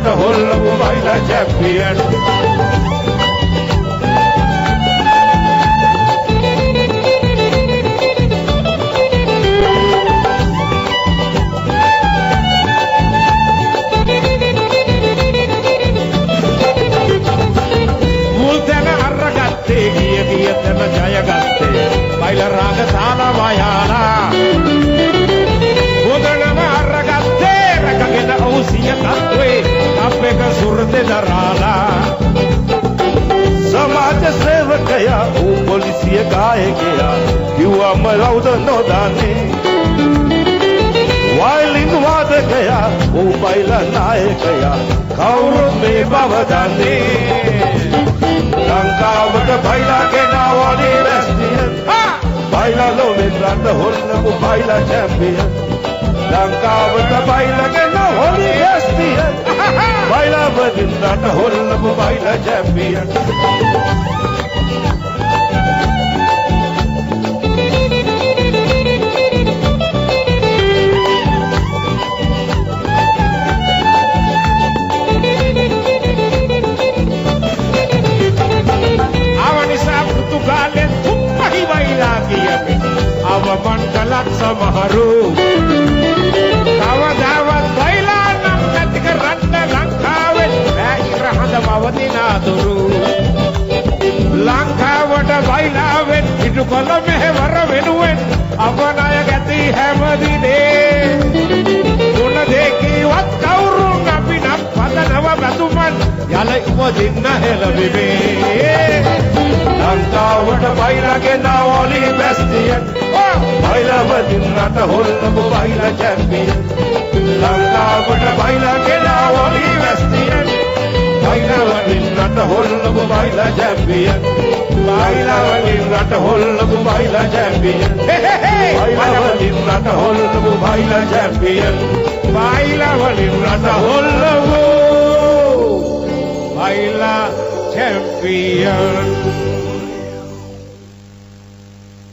රට හොල්ලපු බයිලා චැම්පියන් බයිලා රාග තාලා වයාලා උදනම අරගත්තේ රකගෙන අවුසිය තත්වේ අපේක සුරතේ දරාලා සමාජ සේවකයා ඌ පොලිසිය ගායකයා කිව්වම රවුද නොදන්නේ වයලින් වාදකයා ඌ බයිලා නායකයා කවුරුත් මේ බව දන්නේ ලංකාවට බයිලා ගෙනාවනේ රැස්තිය බයිලා ලෝමෙන් රට හොල්ලපු බයිලා චැම්පියන් ලංකාවට බයිලා ගෙනාවනේ රැස්තිය බයිලා වලින් රට හොල්ලපු බයිලා චැම්පියන් මණ්ඩලක් සමහරු කවදාවත් බයිලා නම් නැති කරන්න ලංකාවේ ඈ ඉරහඳ මවදිනාතුරු ලංකාවට බයිලාවෙන් ඉටු කළ මෙහෙවර වෙනුවෙන් අපනය ගැති හැමදිනේ මොන දෙකීවත් කවුරුන් අපි නම් පදනව බතුමන් යල උපදින්න හෙළවිවේ ලංකාවට බයිලා ගෙනාවෝලි බැස්තියන් බයිලා වලින් රට හොල්ලපු බයිලා චැම්පියන් ලංකාවට බයිලා ගෙනාවෝලි බැස්තියන් බයිලා වලින් රට හොල්ලපු බයිලා චැම්පියන් බයිලා වලින් රට හොල්ලපු බයිලා චැම්පියන් බයිලා වලින් රට හොල්ලපු බයිලා චැම්පියන් බයිලා වලින් රට හොල්ලපු බයිලා champion